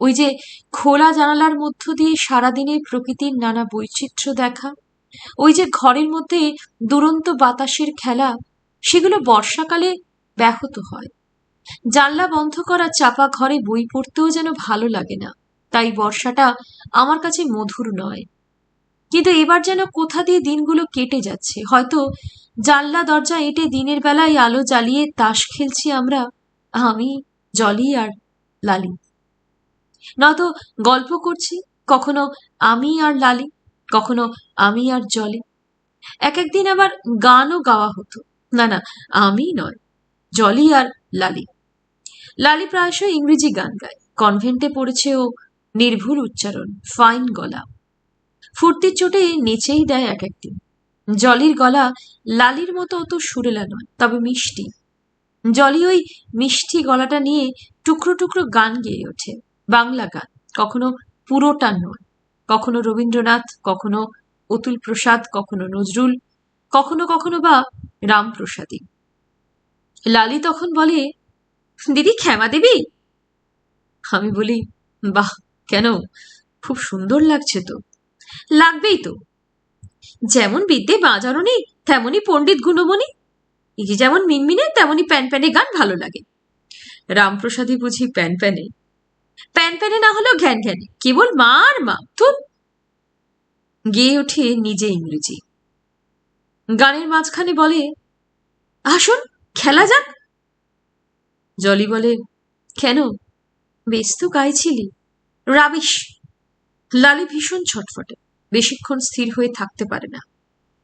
ওই যে খোলা জানালার মধ্য দিয়ে সারাদিনের প্রকৃতির নানা বৈচিত্র্য দেখা, ওই যে ঘরের মধ্যে দুরন্ত বাতাসের খেলা, সেগুলো বর্ষাকালে ব্যাহত হয়। জানলা বন্ধ করা চাপা ঘরে বই পড়তেও যেন ভালো লাগে না। তাই বর্ষাটা আমার কাছে মধুর নয়। কিন্তু এবার যেন কোথা দিয়ে দিনগুলো কেটে যাচ্ছে। হয়তো জানলা দরজা এঁটে দিনের বেলায় আলো জ্বালিয়ে তাস খেলছি আমরা, আমি, জলি আর লালি। নয়তো গল্প করছি, কখনো আমি আর লালি, কখনো আমি আর জলি। এক একদিন আবার গানও গাওয়া হতো। না না, আমি নয়, জলি আর লালি। লালি প্রায়শই ইংরেজি গান গায়। কনভেন্টে পড়েছে ও, নির্ভুল উচ্চারণ, ফাইন গলা। ফুর্তির চোটে নেচেই দেয় এক একদিন। জলির গলা লালির মতো অত সুরেলা নয়, তবে মিষ্টি। জলি ওই মিষ্টি গলাটা নিয়ে টুকরো টুকরো গান গেয়ে ওঠে, বাংলা গান। কখনো পুরোটা নয়, কখনো রবীন্দ্রনাথ, কখনো অতুল প্রসাদ, কখনো নজরুল, কখনো কখনো বা রামপ্রসাদী। লালি তখন বলে, দিদি ক্ষমা দেবী? আমি বলি, বাহ, কেন, খুব সুন্দর লাগছে তো। লাগবেই তো, যেমন বিদ্যে বাজারও নেই তেমনি পণ্ডিত গুণমণি। এই যে যেমন মিনমিনে তেমনি প্যান প্যানে গান ভালো লাগে। রামপ্রসাদী বুঝি প্যান প্যানে? প্যান প্যানে না হলেও ঘ্যান ঘ্যানে, কেবল মা আর মা। তুম গেয়ে ওঠে নিজে ইংরেজি। গানের মাঝখানে বলে, আসুন খেলা যাক। জলি বলে, কেন, বেশ তো গাইছিলি। রাবিশ। লালি ভীষণ ছটফটে, বেশিক্ষণ স্থির হয়ে থাকতে পারে না।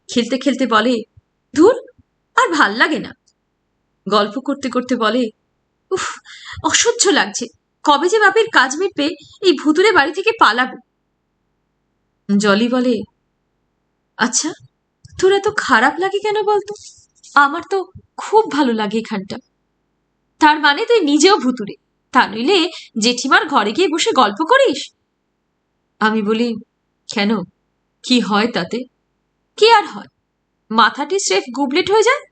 খেলতে খেলতে বলে, ধুর, আর ভাল লাগে না। গল্প করতে করতে বলে, উফ, অসহ্য লাগছে, কবে যে বাপের কাজ মিটবে, এই ভুতুরে বাড়ি থেকে পালাবো। জলি বলে, আচ্ছা, তোর এত খারাপ লাগে কেন বলতো? আমার তো খুব ভালো লাগে এখানটা। তার মানে তুই নিজেও ভুতুরে? তা নইলে জেঠিমার ঘরে গিয়ে বসে গল্প করিস? আমি বলি, কেন, কি হয় তাতে? কি আর হয়, মাথাটি স্রেফ গুবলেট হয়ে যায়।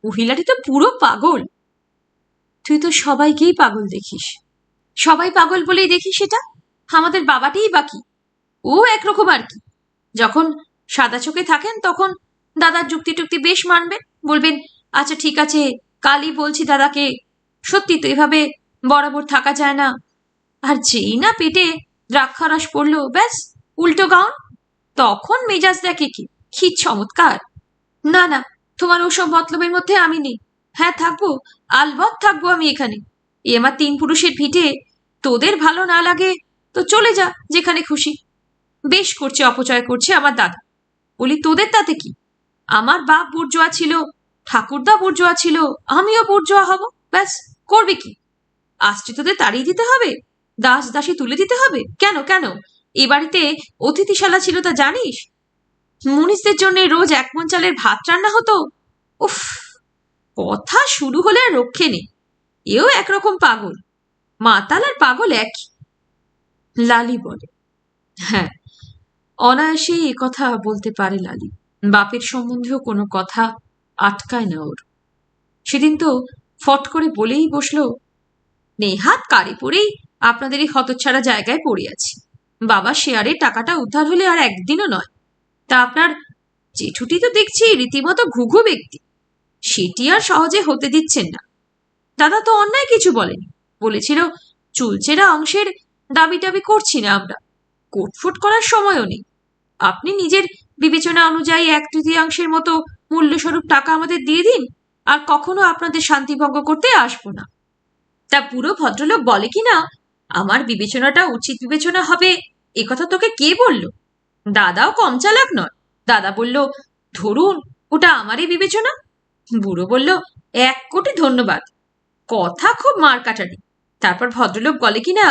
মহিলাটি তো পুরো পাগল। তুই তো সবাইকেই পাগল দেখিস। সবাই পাগল বলেই দেখিস সেটা? আমাদের বাবাটিই বাকি, ও একরকম আর কি। যখন সাদা চোখে থাকেন তখন দাদার যুক্তি টুক্তি বেশ মানবেন, বলবেন, আচ্ছা ঠিক আছে, কালই বলছি দাদাকে, সত্যি তো এভাবে বরাবর থাকা যায় না। আর যেই না পেটে দ্রাক্ষারস পড়লো, ব্যাস উল্টো গাউন। তখন মেজাজ দেখে কি, কি চমৎকার। না না, তোমার ওসব মতলবের মধ্যে আমি নেই। হ্যাঁ থাকবো, আলবৎ থাকবো আমি এখানে। এ আমার তিন পুরুষের ভিটে। তোদের ভালো না লাগে তো চলে যা যেখানে খুশি। বেশ করছে, অপচয় করছে আমার দাদা। বলি, তোদের তাতে কি? আমার বাপ বুর্জোয়া ছিল, ঠাকুরদা বুর্জোয়া ছিল, আমিও বুর্জোয়া হব, ব্যাস। করবে কি? আসছে তোদের তাড়িয়ে দিতে হবে? দাস দাসী তুলে দিতে হবে? কেন কেন, এ বাড়িতে অতিথিশালা ছিল তা জানিস? মুনিশদের জন্য রোজ 1 মণ চালের ভাত রান্না হতো। উফ, কথা শুরু হলে আর রক্ষে নেই। এও একরকম পাগল, মাতাল আর পাগল একই। লালি বলে, হ্যাঁ, অনায়াসেই এ কথা বলতে পারে লালি। বাপের সম্বন্ধেও কোনো কথা আটকায় না ওর। সেদিন তো ফট করে বলেই বসলো, নেহাত কারে পড়েই আপনাদের এই হতচ্ছাড়া জায়গায় পড়ে আছি। বাবা শেয়ারের টাকাটা উদ্ধার হলে আর একদিনও নয়। তা আপনার জেঠুটি তো দেখছি রীতিমতো ঘুঘু ব্যক্তি, সেটি আর সহজে হতে দিচ্ছেন না। দাদা তো অন্যায় কিছু বলেনি, বলেছিল চুলচেরা অংশের দাবি টাবি করছি না আমরা, কোটফুট করার সময়ও নেই। আপনি নিজের বিবেচনা অনুযায়ী 1/3 মতো মূল্যস্বরূপ টাকা আমাদের দিয়ে দিন, আর কখনো আপনাদের শান্তিভঙ্গ করতে আসবো না। তা পুরো ভদ্রলোক বলে কি না, আমার বিবেচনাটা উচিত বিবেচনা হবে, একথা তোকে কে বলল? দাদাও কম চালাক নয়। দাদা বলল, ধরুন ওটা আমারই বিবেচনা। বুড়ো বলল, 1 কোটি ধন্যবাদ। কথা খুব মার কাটারি। তারপর ভদ্রলোক বলে কিনা,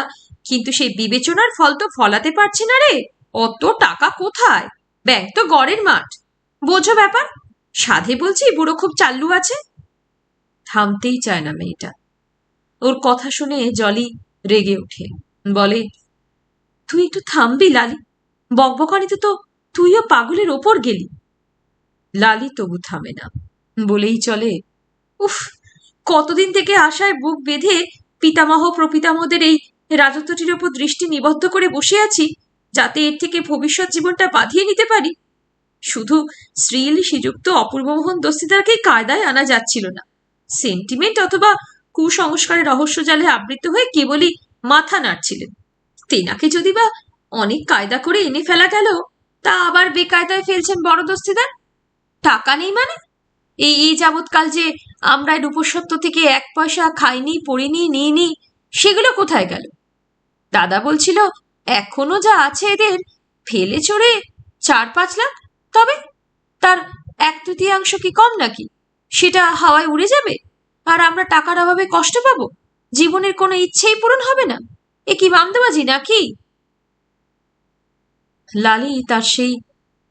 কিন্তু সেই বিবেচনার ফল তো ফলাতে পারছি না রে, অত টাকা কোথায়, ব্যাংক তো গড়ের মাঠ। বোঝো ব্যাপার। সাধে বলছি বুড়ো খুব চাল্লু আছে। থামতেই চায় না মেয়েটা। ওর কথা শুনে জলি রেগে ওঠে, বলে, তুই একটু থামবি লালি, বকবকানিতে তো তুইও পাগলের ওপর গেলি। লালি তবু থামে না, বলেই চলে, উফ, কতদিন থেকে আশায় বুক বেঁধে পিতামহ প্রপিতামহদের এই রাজত্বটির ওপর দৃষ্টি নিবদ্ধ করে বসে আছি, যাতে এর থেকে ভবিষ্যৎ জীবনটা বাঁধিয়ে নিতে পারি। শুধু শ্রীল শ্রীযুক্ত অপূর্বমোহন দস্তিদারকেই কায়দায় আনা যাচ্ছিল না। সেন্টিমেন্ট অথবা কুসংস্কারের রহস্য জালে আবৃত হয়ে কেবলই মাথা নাড়ছিলেন। তেনাকে যদি বা অনেক কায়দা করে এনে ফেলা গেল, তা আবার বেকায়দায় ফেলছেন বড় দস্তিদার। টাকা নেই মানে? এই যাবৎকাল যে আমরা রূপসত্ব থেকে 1 পয়সা খাইনি, পড়িনি, নিইনি, সেগুলো কোথায় গেল? দাদা বলছিল এখনো যা আছে এদের ফেলে চড়ে 4-5 লাখ, তবে তার 1/3 কি কম নাকি? সেটা হাওয়ায় উড়ে যাবে, আর আমরা টাকার অভাবে কষ্ট পাবো, জীবনের কোনো ইচ্ছেই পূরণ হবে না। এ কি বামদাবাজি নাকি? লালি তার সেই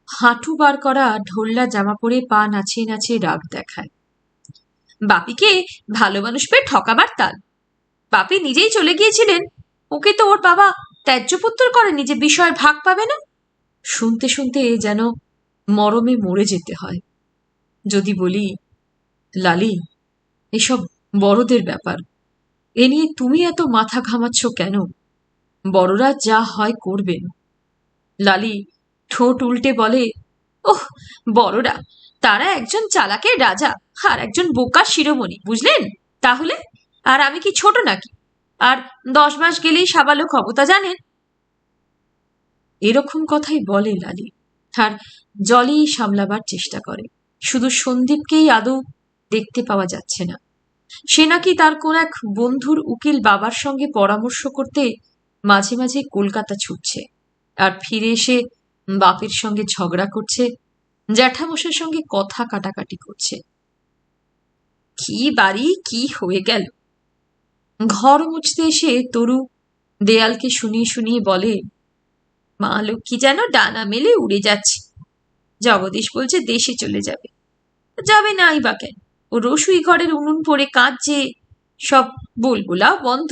হাঁটু বার করা ঢোল্লা জামা পরে পা নাচিয়ে নাচিয়ে রাগ দেখায়। বাপিকে ভালো মানুষ পেয়ে ঠকাবার তাল। বাপি নিজেই চলে গিয়েছিলেন, ওকে তো ওর বাবা ত্যায্যপুত্র করেনি যে বিষয়ের ভাগ পাবে না। শুনতে শুনতে যেন মরমে মরে যেতে হয়। যদি বলি, লালি, এসব বড়দের ব্যাপার, এ নিয়ে তুমি এত মাথা ঘামাচ্ছ কেন? বড়রা যা হয় করবেন। লালি ঠোঁট উল্টে বলে, ওহ, বড়রা, তারা একজন চালাকের রাজা আর একজন বোকা শিরোমণি, বুঝলেন? তাহলে আর আমি কি ছোট নাকি? আর 10 মাস গেলেই সাবালক হব, তা জানেন। এরকম কথাই বলে লালি, আর জলি সামলাবার চেষ্টা করে। শুধু সন্দীপকেই আদৌ দেখতে পাওয়া যাচ্ছে না। সে নাকি তার কোন এক বন্ধুর উকিল বাবার সঙ্গে পরামর্শ করতে মাঝে মাঝে কলকাতা ছুটছে, আর ফিরে এসে বাপের সঙ্গে ঝগড়া করছে, জ্যাঠামশাইয়ের সঙ্গে কথা কাটাকাটি করছে। কি বাড়ি কি হয়ে গেল! ঘর মুছতে এসে তরু দেয়ালকে শুনিয়ে শুনিয়ে বলে, মা লক্ষ্মী যেন ডানা মেলে উড়ে যাচ্ছে। জগদীশ বলছে দেশে চলে যাবে। যাবে নাই বা কেন? ও রসুই ঘরের উনুন পড়ে কাঁদছে, সব বুলবুলাও বন্ধ।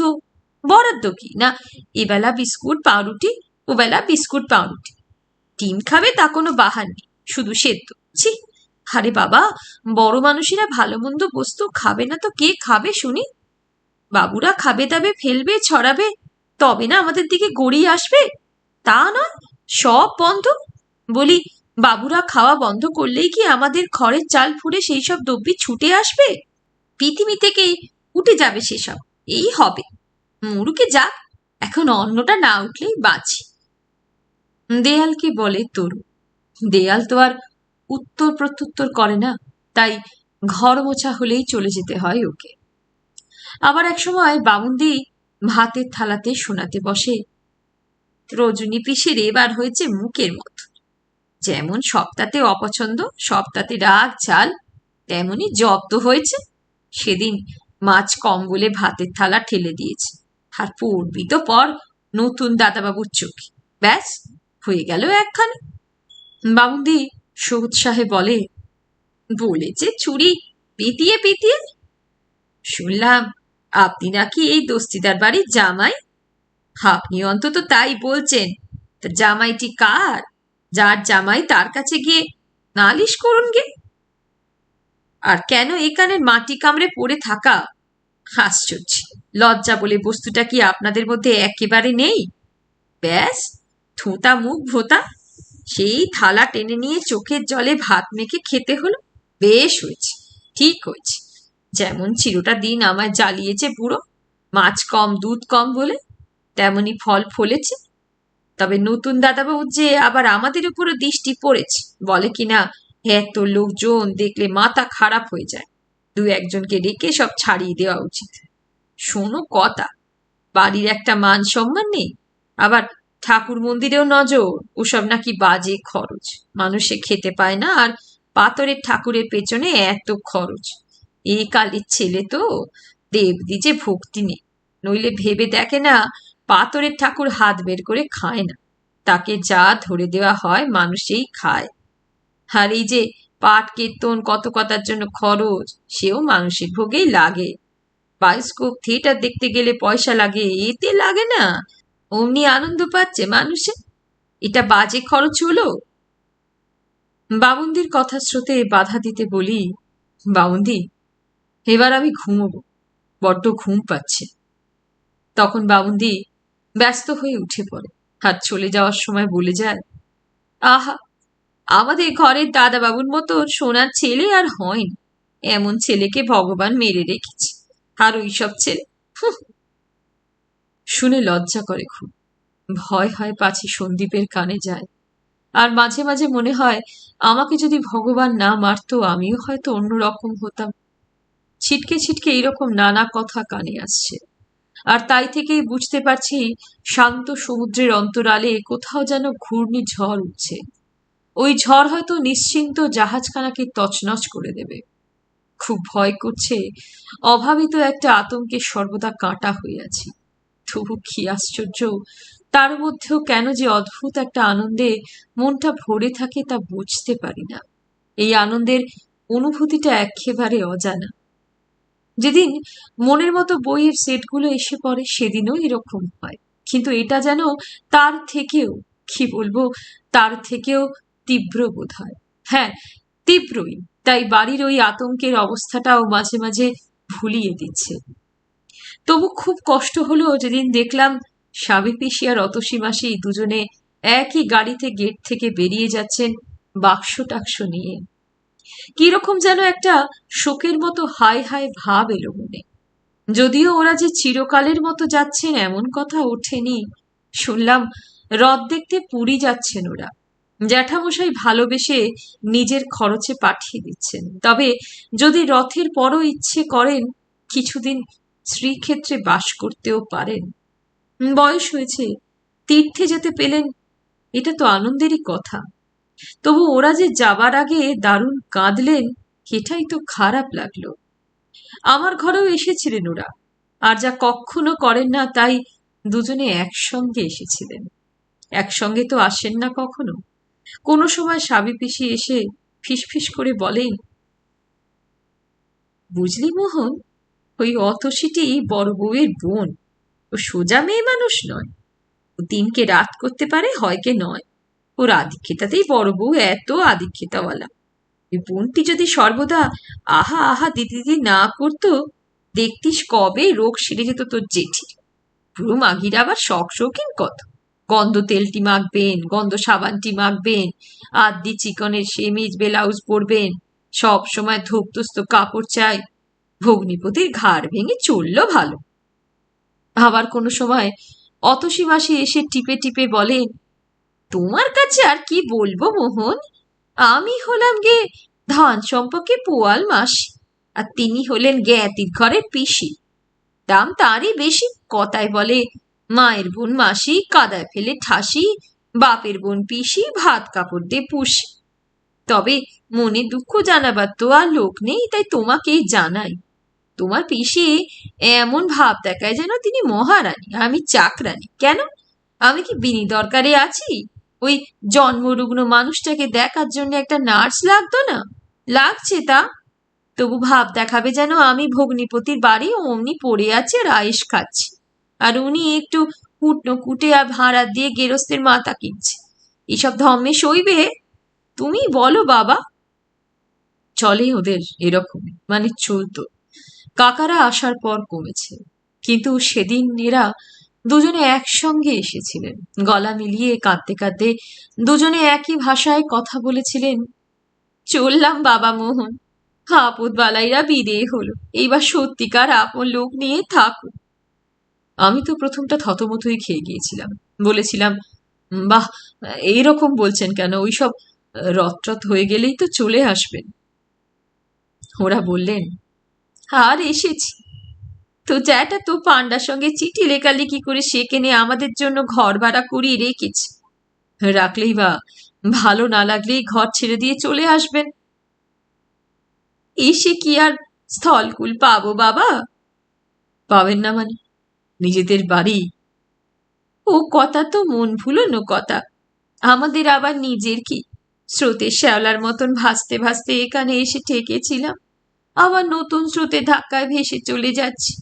বরাদ্দ কি না, এবেলা বিস্কুট পাউরুটি, ওবেলা বিস্কুট পাউরুটি। ডিম খাবে তা কোনো বাহার নেই, শুধু সেদ্ধ। ছি, আরে বাবা, বড় মানুষেরা ভালো মন্দ বস্তু খাবে না তো কে খাবে শুনি? বাবুরা খাবে দাবে ফেলবে ছড়াবে, তবে না আমাদের দিকে গড়িয়ে আসবে। তা নয়, সব বন্ধ। বলি, বাবুরা খাওয়া বন্ধ করলেই কি আমাদের খড়ের চাল ফুঁড়ে সেই সব দ্রব্যি ছুটে আসবে? পৃথিবী থেকেই উঠে যাবে সেসব, এই হবে। মুরুকে যাক, এখন অন্নটা না উঠলেই বাঁচি। দেয়ালকে বলে তরু। দেয়াল তো আর উত্তর প্রত্যুত্তর করে না, তাই ঘর মোছা হলেই চলে যেতে হয় ওকে। আবার এক সময় বামুনদি ভাতের থালাতে শোনাতে বসে, রজনী পিসির এবার হয়েছে মুখের মতো। যেমন সপ্তাহতে অপছন্দ, সপ্তাহতে রাগ ঝাল, তেমনি জব্দ হয়েছে। সেদিন মাছ কম বলে ভাতের থালা ঠেলে দিয়েছে, আর পড়বি তো পর নতুন দাদাবাবুর চোখে, ব্যাস হয়ে গেল একখানে। বামুনদি সোৎসাহে বলে, বলেছে চুরি পিটিয়ে পিটিয়ে। শুনলাম আপনি নাকি এই দস্তিদার বাড়ির জামাই। আপনি অন্তত তাই বলছেন, তা জামাইটি কার? যার জামাই তার কাছে গিয়ে নালিশ করুন গে। আর কেন এখানে মাটি কামড়ে পড়ে থাকা? আশ্চর্য, লজ্জা বলে বস্তুটা কি আপনাদের মধ্যে একেবারে নেই? ব্যাস থোঁতা মুখ ভোতা। সেই থালা টেনে নিয়ে চোখের জলে ভাত মেখে খেতে হলো। বেশ হয়েছে, ঠিক হয়েছে। যেমন চিরটা দিন আমায় জ্বালিয়েছে বুড়ো, মাছ কম দুধ কম বলে, তেমনি ফল ফলেছে। তবে নতুন দাদাবাবু যে আবার আমাদের উপরও দৃষ্টি পড়েছে, বলে কিনা এত লোকজন দেখলে মাথা খারাপ হয়ে যায়, দু একজনকে রেখে সব ছাড়িয়ে দেওয়া উচিত। শোনো কথা, বাড়ির একটা মান সম্মান নেই, আবার ঠাকুর মন্দিরেও নজর, ওসব নাকি বাজে খরচ, মানুষে খেতে পায় না, আর পাথরের ঠাকুরের পেছনে এত খরচ। এই কালির ছেলে তো, দেবদি যে ভক্তি নেই, নইলে ভেবে দেখে না পাথরের ঠাকুর হাত বের করে খায় না, তাকে যা ধরে দেওয়া হয় মানুষেই খায়। আর এই যে পাঠ কীর্তন কত কথার জন্য খরচ, সেও মানুষের ভোগেই লাগে। বায়োস্কোপ থিয়েটার দেখতে গেলে পয়সা লাগে, এতে লাগে না? অমনি আনন্দ পাচ্ছে মানুষে, এটা বাজে খরচ হলো? বামুনদির কথা স্রোতে বাধা দিতে বলি, বামুনদি, এবার আমি ঘুমোবো, বড্ড ঘুম পাচ্ছে। তখন বামুনদি ব্যস্ত হয়ে উঠে পড়ে, আর চলে যাওয়ার সময় বলে যায়, আহা, আমাদের ঘরের দাদাবাবুর মতো সোনার ছেলে আর হয়নি, এমন ছেলেকে ভগবান মেরে রেখেছে। আর ওইসব ছেলে, হুঁ। শুনে লজ্জা করে খুব, ভয় হয় পাছে সন্দীপের কানে যায়। আর মাঝে মাঝে মনে হয় আমাকে যদি ভগবান না মারতো, আমিও হয়তো অন্যরকম হতাম। ছিটকে ছিটকে এইরকম নানা কথা কানে আসছে, আর তাই থেকেই বুঝতে পারছি শান্ত সমুদ্রের অন্তরালে কোথাও যেন ঘূর্ণি ঝড় উঠছে। ওই ঝড় হয়তো নিশ্চিন্ত জাহাজখানাকে তছনছ করে দেবে। খুব ভয় করছে, অভাবিত একটা আতঙ্কে সর্বদা কাঁটা হয়ে আছি। তবু কি আশ্চর্য, তার মধ্যেও কেন যে অদ্ভুত একটা আনন্দে মনটা ভরে থাকে তা বুঝতে পারি না। এই আনন্দের অনুভূতিটা একেবারে অজানা। যেদিন মনের মতো বইয়ের সেটগুলো এসে পড়ে, সেদিনও এরকম হয়, কিন্তু এটা যেন তার থেকেও, কি বলবো, তার থেকেও তীব্র বোধ হয়। হ্যাঁ, তীব্রই। তাই বাড়ির ওই আতঙ্কের অবস্থাটাও মাঝে মাঝে ভুলিয়ে দিচ্ছে। তবু খুব কষ্ট হলো যেদিন দেখলাম স্বামী পিসি আর অতসী মাসি দুজনে একই গাড়িতে গেট থেকে বেরিয়ে যাচ্ছেন বাক্স টাক্স নিয়ে। কিরকম যেন একটা শোকের মতো হায় হায় ভাব এলো মনে। যদিও ওরা যে চিরকালের মতো যাচ্ছেন এমন কথা ওঠেনি। শুনলাম রথ দেখতে পুরী যাচ্ছেন ওরা, জ্যাঠামশাই ভালোবেসে নিজের খরচে পাঠিয়ে দিচ্ছেন। তবে যদি রথের পরও ইচ্ছে করেন কিছুদিন শ্রীক্ষেত্রে বাস করতেও পারেন। বয়স হয়েছে, তীর্থে যেতে পেলেন, এটা তো আনন্দেরই কথা। তবু ওরা যে যাবার আগে দারুণ কাঁদলেন, এটাই তো খারাপ লাগলো। আমার ঘরেও এসেছিলেন ওরা, আর যা কখনো করেন না তাই দুজনে একসঙ্গে এসেছিলেন। একসঙ্গে তো আসেন না কখনো। কোনো সময় স্বামী পিসি এসে ফিসফিস করে বলেন, বুঝলি মোহন, ওই অতসীটি বড় বউয়ের বোন, ও সোজা মেয়ে মানুষ নয়, ও দিনকে রাত করতে পারে, হয়কে নয়। ওর আদিক্ষেতাতেই বড় বউ এত আদিক্ষেতাওয়ালা। ওই বোনটি যদি সর্বদা আহা আহা দিদি দিদি না করতো, দেখতিস কবে রোগ সেরে যেত তোর জেঠির। পুরো মাগিরা আবার শখ শৌখিন কত, গন্ধ তেলটি মাখবেন, গন্ধ সাবানটি মাখবেন, আদি চিকনের সেমিজ ব্লাউজ পরবেন, সব সময় ধোপতুস্ত কাপড় চাই। ভগ্নিপতির ঘাড় ভেঙে চললো ভালো। আবার কোনো সময় অতসী মাসি এসে টিপে টিপে বলেন, তোমার কাছে আর কি বলবো মোহন, আমি হলাম গে ধান সম্পর্কে পোয়াল মাসি, আর তিনি হলেন জ্ঞাতির ঘরের পিসি। দাম তারই বেশি, কথায় বলে মায়ের বোন মাসি, কাদায় ফেলে ঠাসি, বাপের বোন পিসি, ভাত কাপড় দিয়ে পুষি। তবে মনে দুঃখ জানাবার তো আর লোক নেই, তাই তোমাকেই জানাই। তোমার পিসি এমন ভাব দেখায় যেন তিনি মহারানী, আমি চাকরানী। কেন, আমি কি বিনি দরকারে আছি? ওই জন্মরুগ্ন মানুষটাকে দেখার জন্য একটা নার্স লাগতো না? লাগছে তা, তবু ভাব দেখাবে যেন আমি ভগ্নিপতির বাড়ি অমনি পড়ে আছে আর আয়েস খাচ্ছি, আর উনি একটু কুটনো কুটে আর ভাড়া দিয়ে গেরস্তের মাথা কিনছে। এসব ধম্মে সইবে? তুমি বলো বাবা। চলে ওদের এরকমই, চলতো। কাকারা আসার পর কমেছে, কিন্তু সেদিন এরা দুজনে একসঙ্গে এসেছিলেন, গলা মিলিয়ে কাঁদতে কাঁদতে দুজনে একই ভাষায় কথা বলেছিলেন। চললাম বাবা মোহন, আপদ বালাইরা বিদেয় হলো, এইবার সত্যিকার আপন লোক নিয়ে থাকুন। আমি তো প্রথমটা থতমতই খেয়ে গিয়েছিলাম, বলেছিলাম, বাহ, এইরকম বলছেন কেন, ওইসব রথটথ হয়ে গেলেই তো চলে আসবেন। ওরা বললেন, আর এসেছি তো জ্যাটা তো পান্ডার সঙ্গে চিঠি লেখালেখি করে সেখানে আমাদের জন্য ঘর ভাড়া করিয়ে রেখেছে, রাখলেই বা ভালো না লাগলেই ঘর ছেড়ে দিয়ে চলে আসবেন। এসে কি আর স্থলকুল পাবো বাবা? পাবেন না মানে? নিজেদের বাড়ি। ও কথা তো মন ভুলোনো কথা, আমাদের আবার নিজের কি? স্রোতের শ্যাওলার মতন ভাসতে ভাসতে এখানে এসে ঠেকেছিলাম, আবার নতুন স্রোতে ধাক্কায় ভেসে চলে যাচ্ছি।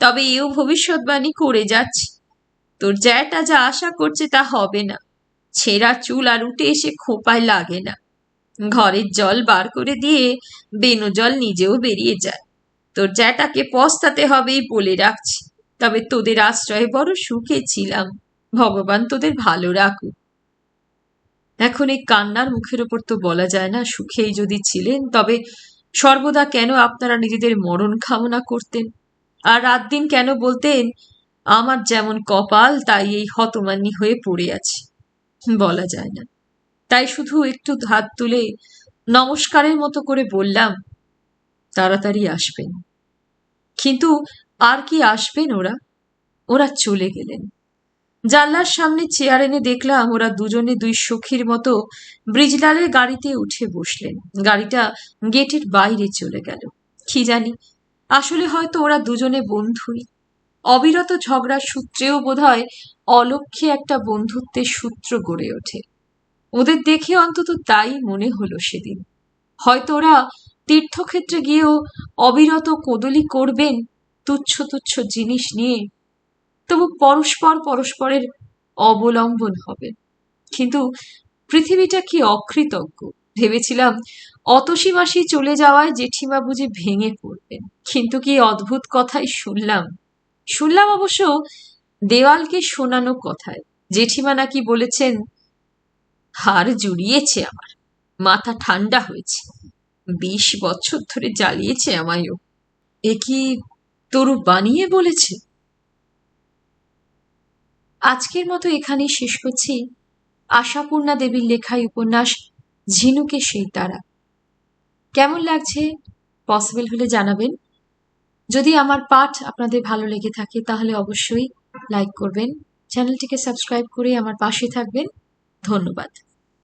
তবে এও ভবিষ্যৎবাণী করে যাচ্ছি, তোর জ্যাটা যা আশা করছে তা হবে না। ছেঁড়া চুল আর উঠে এসে খোপায় লাগে না, ঘরের জল বার করে দিয়ে বেনু জল নিজেও বেরিয়ে যায়। তোর জ্যাটাকে পস্তাতে হবেই বলে রাখছি। তবে তোদের আশ্রয়ে বড় সুখে ছিলাম, ভগবান তোদের ভালো রাখুক। এখন এই কান্নার মুখের ওপর তো বলা যায় না সুখেই যদি ছিলেন, তবে সর্বদা কেন আপনারা নিজেদের মরণ কামনা করতেন, আর রাত দিন কেন বলতেন আমার যেমন কপাল তাই এই হতমান্যী হয়ে পড়ে আছি? বলা যায় না। তাই শুধু একটু হাত তুলে নমস্কারের মতো করে বললাম, তাড়াতাড়ি আসবেন। কিন্তু আর কি আসবেন ওরা? ওরা চলে গেলেন। জানলার সামনে চেয়ার এনে দেখলাম ওরা দুজনে দুই সখীর মতো ব্রিজলালের গাড়িতে উঠে বসলেন। গাড়িটা গেটের বাইরে চলে গেল। কি জানি, আসলে হয়তো ওরা দুজনে বন্ধুই। অবিরত ঝগড়ার সূত্রেও বোধহয় অলক্ষ্যে একটা বন্ধুত্বের সূত্র গড়ে ওঠে। ওদের দেখে অন্তত তাই মনে হলো সেদিন। হয়তো ওরা তীর্থক্ষেত্রে গিয়েও অবিরত কোদলি করবেন তুচ্ছ তুচ্ছ জিনিস নিয়ে, তবু পরস্পর পরস্পরের অবলম্বন হবে। কিন্তু পৃথিবীটা কি অকৃতজ্ঞ! ভেবেছিলাম অতসী মাসি চলে যাওয়ায় জেঠিমা বুঝি ভেঙে পড়বেন, কিন্তু কি অদ্ভুত কথাই শুনলাম। শুনলাম অবশ্য দেওয়ালকে শোনানো কথায়। জেঠিমা নাকি বলেছেন, হাড় জুড়িয়েছে আমার, মাথা ঠান্ডা হয়েছে, 20 বছর ধরে জ্বালিয়েছে আমায়ও। এ কি তরু বানিয়ে বলেছে? আজকের মতো এখানেই শেষ করছি আশাপূর্ণা দেবীর লেখাই উপন্যাস ঝিনুকে সেই তারা। কেমন লাগছে পসিবল হলে জানাবেন। যদি আমার পাঠ আপনাদের ভালো লেগে থাকে তাহলে অবশ্যই লাইক করবেন, চ্যানেলটিকে সাবস্ক্রাইব করে আমার পাশে থাকবেন। ধন্যবাদ।